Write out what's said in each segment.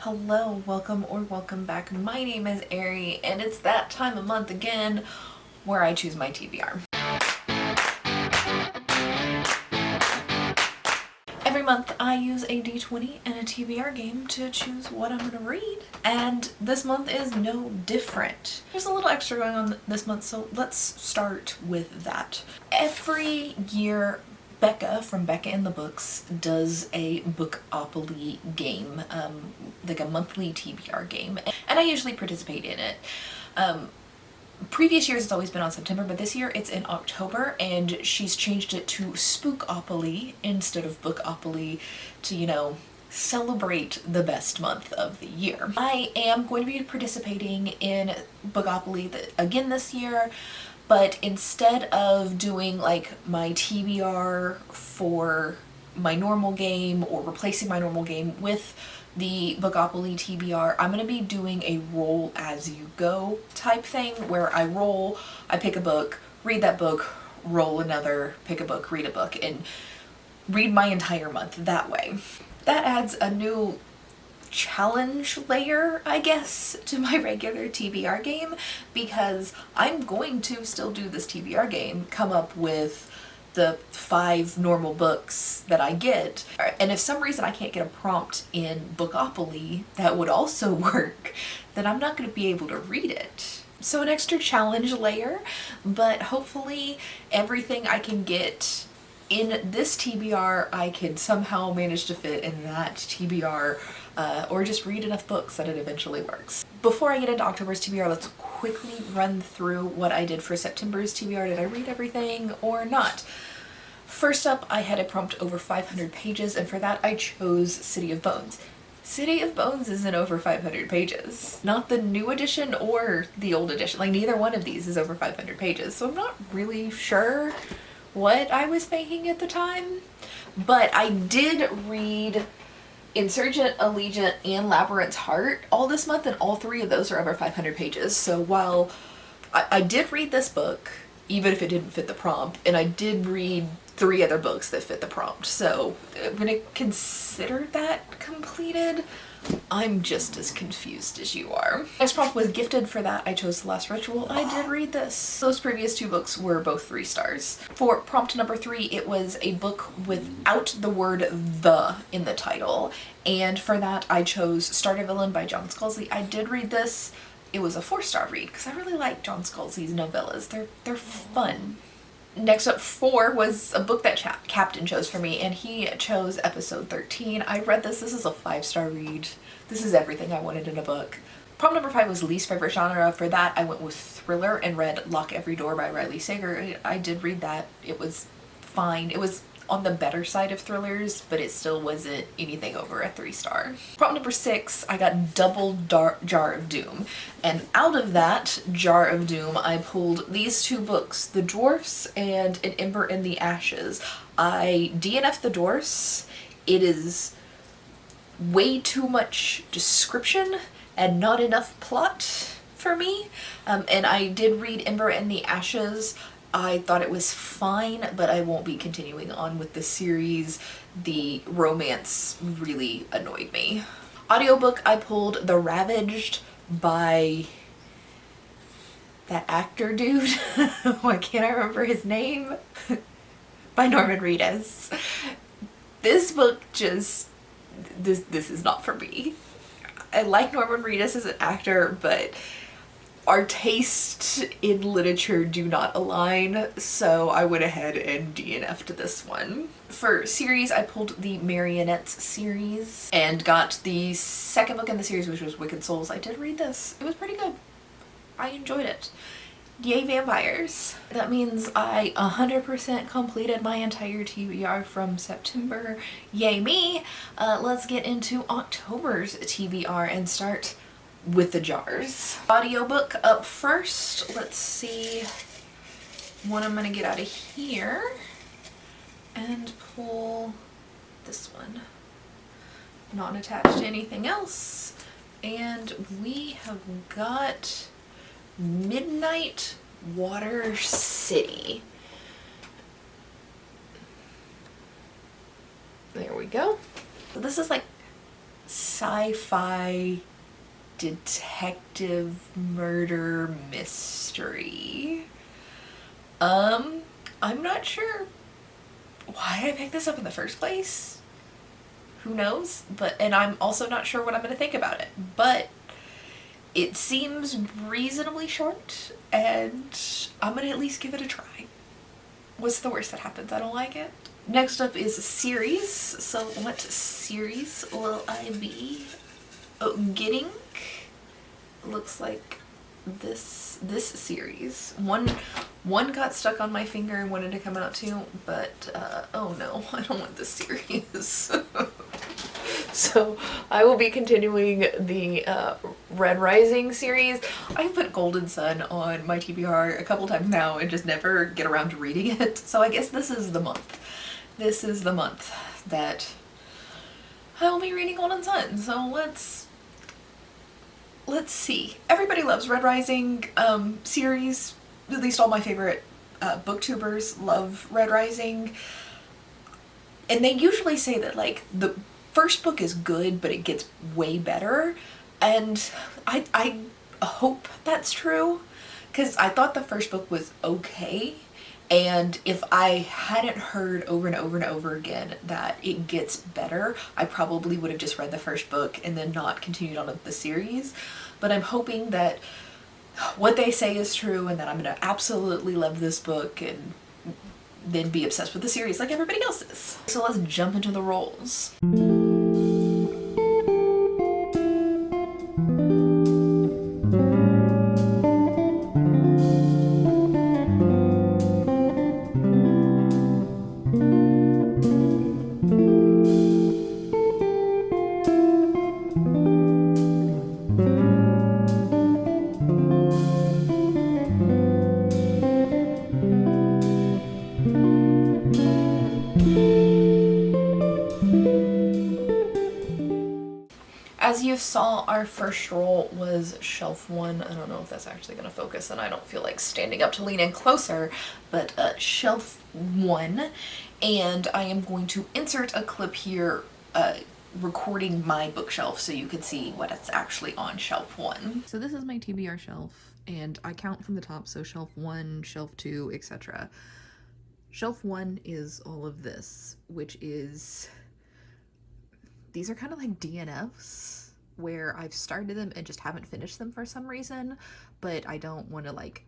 Hello, welcome or welcome back. My name is Ari, and it's that time of month again where I choose my TBR. Every month I use a D20 and a TBR game to choose what I'm gonna read, and this month is no different. There's a little extra going on this month, so let's start with that. Every year Becca from Becca in the Books does a Bookopoly game, like a monthly TBR game, and I usually participate in it. Previous years it's always been on September, but this year it's in October, and she's changed it to Spookopoly instead of Bookopoly to, celebrate the best month of the year. I am going to be participating in Bookopoly again this year, but instead of doing like my TBR for my normal game or replacing my normal game with the Bookopoly TBR, I'm going to be doing a roll as you go type thing where I roll, I pick a book, read that book, roll another, pick a book, read a book, and read my entire month that way. That adds a new challenge layer, I guess, to my regular TBR game, because I'm going to still do this TBR game, come up with the 5 normal books that I get, and if some reason I can't get a prompt in Bookopoly that would also work, then I'm not going to be able to read it. So an extra challenge layer, but hopefully everything I can get in this TBR I can somehow manage to fit in that TBR, or just read enough books that it eventually works. Before I get into October's TBR, let's quickly run through what I did for September's TBR. Did I read everything or not? First up, I had a prompt over 500 pages, and for that I chose City of Bones. City of Bones isn't over 500 pages. Not the new edition or the old edition. Like, neither one of these is over 500 pages, so I'm not really sure what I was thinking at the time. But I did read Insurgent, Allegiant, and Labyrinth's Heart all this month, and all 3 of those are over 500 pages. So while I did read this book, even if it didn't fit the prompt, and I did read 3 other books that fit the prompt, so I'm gonna consider that completed. I'm just as confused as you are. Next prompt was Gifted. For that I chose The Last Ritual. I did read this. Those previous 2 books were both 3 stars. For prompt number 3, it was a book without the word "the" in the title, and for that I chose Starter Villain by John Scalzi. I did read this. It was a 4-star read because I really like John Scalzi's novellas. They're fun. Next up, 4 was a book that Captain chose for me, and he chose episode 13. I read this. This is a 5-star read. This is everything I wanted in a book. Prompt number 5 was least favorite genre. For that, I went with thriller and read Lock Every Door by Riley Sager. I did read that. It was fine. It was on the better side of thrillers, but it still wasn't anything over a 3-star. Prompt number 6, I got Double Jar of Doom. And out of that Jar of Doom, I pulled these 2 books, The Dwarfs and An Ember in the Ashes. I DNF'd The Dwarfs. It is way too much description and not enough plot for me. And I did read Ember in the Ashes. I thought it was fine, but I won't be continuing on with the series. The romance really annoyed me. Audiobook, I pulled The Ravaged by that actor dude. Why can't I remember his name? By Norman Reedus. This book just, this is not for me. I like Norman Reedus as an actor, but our tastes in literature do not align, so I went ahead and DNF'd this one. For series, I pulled the Marionettes series and got the 2nd book in the series, which was Wicked Souls. I did read this. It was pretty good. I enjoyed it. Yay Vampires. That means I 100% completed my entire TBR from September. Yay me! Let's get into October's TBR and start with the jars. Audiobook up first. Let's see what I'm gonna get out of here and pull this one. Not attached to anything else. And we have got Midnight Water City. There we go. So this is like sci-fi detective murder mystery. I'm not sure why I picked this up in the first place. Who knows? And I'm also not sure what I'm going to think about it. But it seems reasonably short, and I'm going to at least give it a try. What's the worst that happens? I don't like it. Next up is series. So what series will I be getting? Looks like this series. One got stuck on my finger and wanted to come out too, but oh no, I don't want this series. So I will be continuing the Red Rising series. I've put Golden Sun on my TBR a couple times now and just never get around to reading it. So I guess this is the month. This is the month that I will be reading Golden Sun. So let's see. Everybody loves Red Rising series. At least all my favorite booktubers love Red Rising. And they usually say that like the first book is good, but it gets way better. And I hope that's true, because I thought the first book was okay. And if I hadn't heard over and over and over again that it gets better, I probably would have just read the first book and then not continued on with the series. But I'm hoping that what they say is true and that I'm going to absolutely love this book and then be obsessed with the series like everybody else is. So let's jump into the roles. As you saw, our first role was shelf 1. I don't know if that's actually going to focus, and I don't feel like standing up to lean in closer, but shelf 1. And I am going to insert a clip here recording my bookshelf so you can see what it's actually on shelf 1. So this is my TBR shelf, and I count from the top, so shelf 1, shelf 2, etc. Shelf 1 is all of this, which is... these are kind of like DNFs where I've started them and just haven't finished them for some reason, but I don't want to like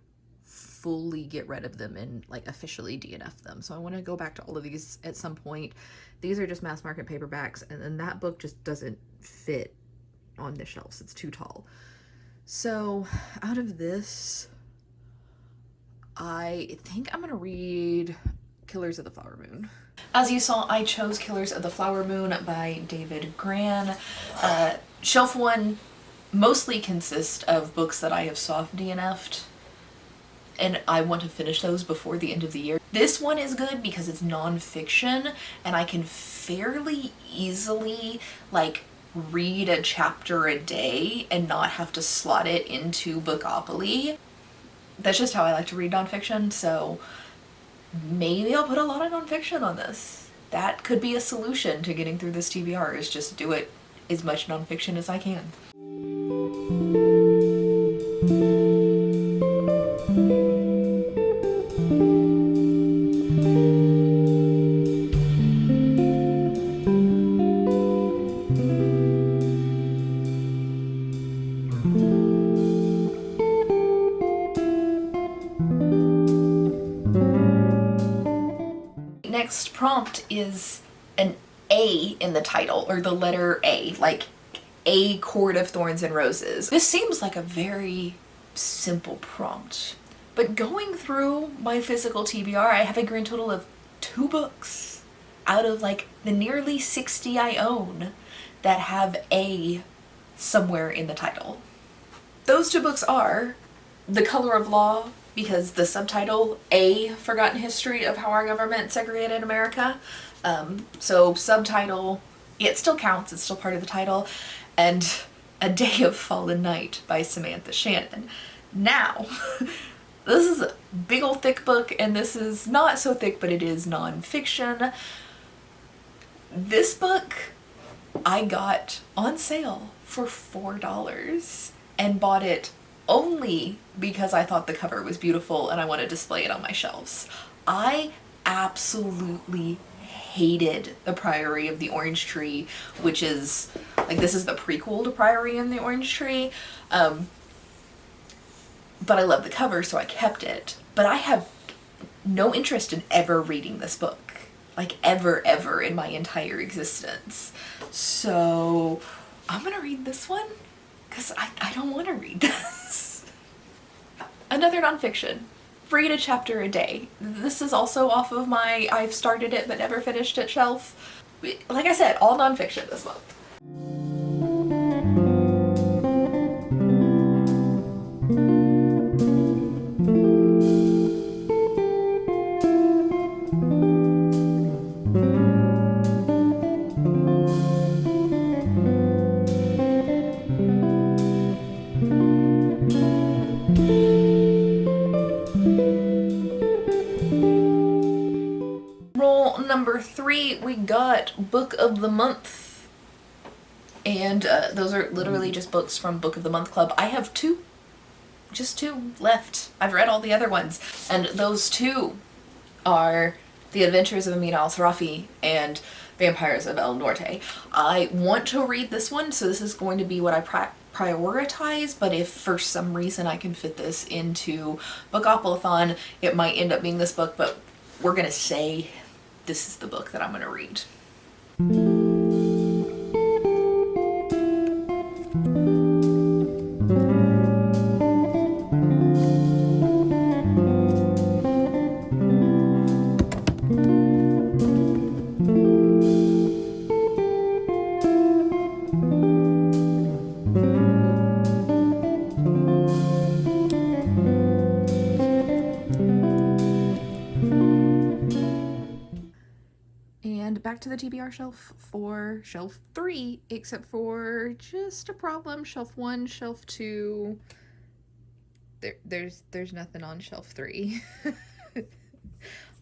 fully get rid of them and like officially DNF them. So I want to go back to all of these at some point. These are just mass market paperbacks, and then that book just doesn't fit on the shelves. It's too tall. So out of this, I think I'm gonna read Killers of the Flower Moon. As you saw, I chose Killers of the Flower Moon by David Grann. Shelf 1 mostly consists of books that I have soft DNF'd, and I want to finish those before the end of the year. This one is good because it's nonfiction, and I can fairly easily like read a chapter a day and not have to slot it into Bookopoly. That's just how I like to read nonfiction, so maybe I'll put a lot of nonfiction on this. That could be a solution to getting through this TBR, is just do it as much nonfiction as I can. Next prompt is an A in the title, or the letter A, like A Court of Thorns and Roses. This seems like a very simple prompt, but going through my physical TBR, I have a grand total of 2 books out of like the nearly 60 I own that have A somewhere in the title. Those 2 books are The Color of Law, because the subtitle, A Forgotten History of How Our Government Segregated America. So subtitle, it still counts, it's still part of the title. And A Day of Fallen Night by Samantha Shannon. Now, this is a big old thick book, and this is not so thick, but it is nonfiction. This book I got on sale for $4 and bought it only because I thought the cover was beautiful and I want to display it on my shelves. I absolutely hated The Priory of the Orange Tree, which is, like, this is the prequel to Priory and the Orange Tree. But I love the cover, so I kept it. But I have no interest in ever reading this book. Like, ever in my entire existence. So I'm gonna read this one because I don't want to read this. Another nonfiction. Read a chapter a day. This is also off of my I've started it but never finished it shelf. Like I said, all nonfiction this month. Roll number 3, we got Book of the Month. And those are literally just books from Book of the Month Club. I have just two left. I've read all the other ones. And those two are The Adventures of Amin al-Sarafi and Vampires of El Norte. I want to read this one, so this is going to be what I prioritize, but if for some reason I can fit this into Bookathon, it might end up being this book, but we're gonna say this is the book that I'm gonna read. And back to the TBR shelf for shelf 3, except for just a problem. Shelf 1, shelf 2. There's nothing on shelf 3.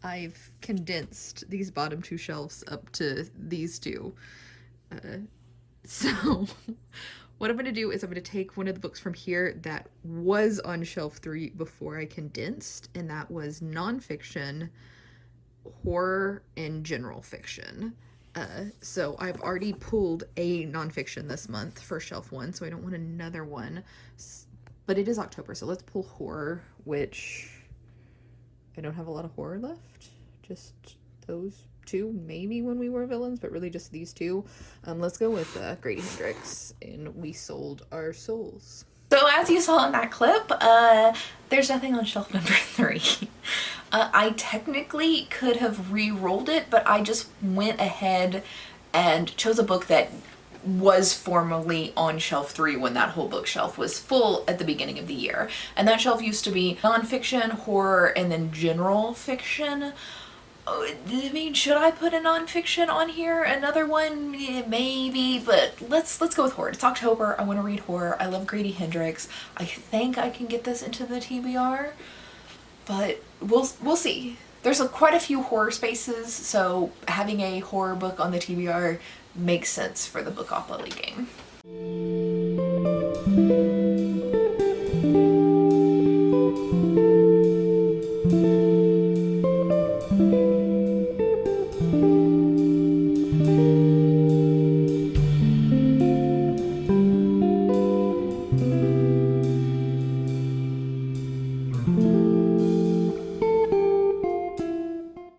I've condensed these bottom 2 shelves up to these 2. So what I'm going to do is I'm going to take one of the books from here that was on shelf 3 before I condensed, and that was nonfiction, horror, and general fiction. So I've already pulled a nonfiction this month for shelf 1, so I don't want another one. But it is October, so let's pull horror, which I don't have a lot of horror left. Just those 2, maybe When We Were Villains, but really just these 2. Let's go with Grady Hendrix and We Sold Our Souls. So as you saw in that clip, there's nothing on shelf number 3. I technically could have re-rolled it, but I just went ahead and chose a book that was formerly on shelf 3 when that whole bookshelf was full at the beginning of the year. And that shelf used to be nonfiction, horror, and then general fiction. I mean, should I put a nonfiction on here? Another one? Maybe, but let's go with horror. It's October. I want to read horror. I love Grady Hendrix. I think I can get this into the TBR, but we'll see. There's quite a few horror spaces, so having a horror book on the TBR makes sense for the Bookathon game.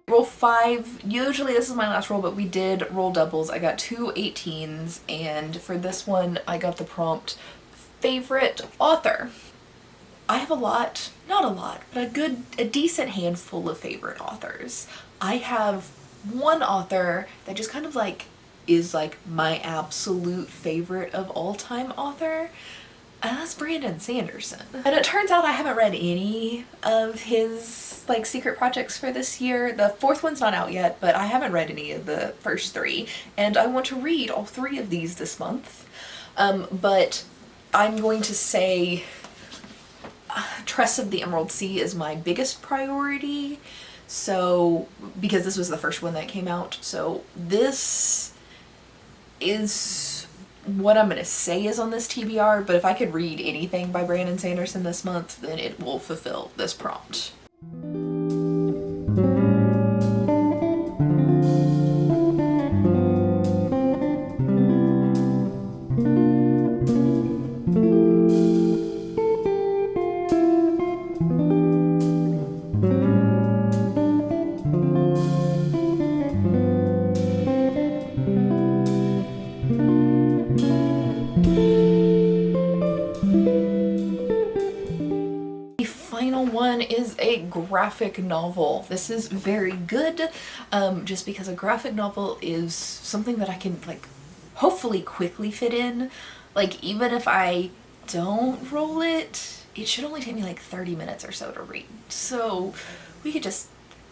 Roll 5. Usually this is my last roll, but we did roll doubles. I got 2 18s, and for this one I got the prompt favorite author. I have not a lot, but a decent handful of favorite authors. I have one author that just kind of is my absolute favorite of all time author. And that's Brandon Sanderson. And it turns out I haven't read any of his secret projects for this year. The 4th one's not out yet, but I haven't read any of the first 3. And I want to read all 3 of these this month. But I'm going to say Tress of the Emerald Sea is my biggest priority. So, because this was the first one that came out. So this is what I'm gonna say is on this TBR, but if I could read anything by Brandon Sanderson this month, then it will fulfill this prompt. Final one is a graphic novel. This is very good, just because a graphic novel is something that I can like hopefully quickly fit in. Like even if I don't roll it, it should only take me like 30 minutes or so to read. So we could just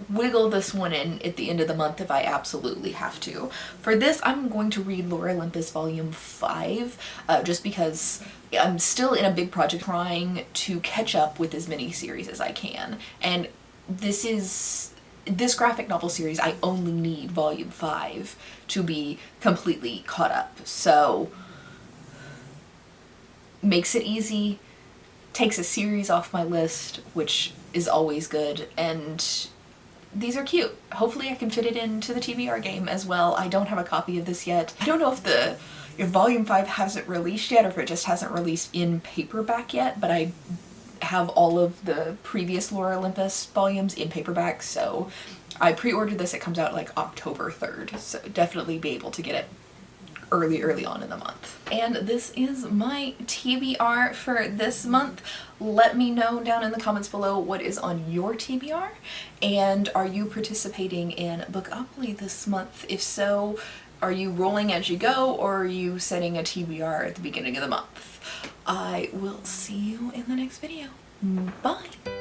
wiggle this one in at the end of the month if I absolutely have to. For this, I'm going to read Lore Olympus Volume 5, just because I'm still in a big project trying to catch up with as many series as I can. And this graphic novel series, I only need Volume 5 to be completely caught up. So, makes it easy, takes a series off my list, which is always good, and these are cute. Hopefully I can fit it into the TBR game as well. I don't have a copy of this yet. I don't know if Volume 5 hasn't released yet or if it just hasn't released in paperback yet, but I have all of the previous Lore Olympus volumes in paperback, so I pre-ordered this. It comes out like October 3rd, so definitely be able to get it early on in the month. And this is my TBR for this month. Let me know down in the comments below what is on your TBR, and are you participating in Bookopoly this month? If so, are you rolling as you go, or are you setting a TBR at the beginning of the month? I will see you in the next video. Bye!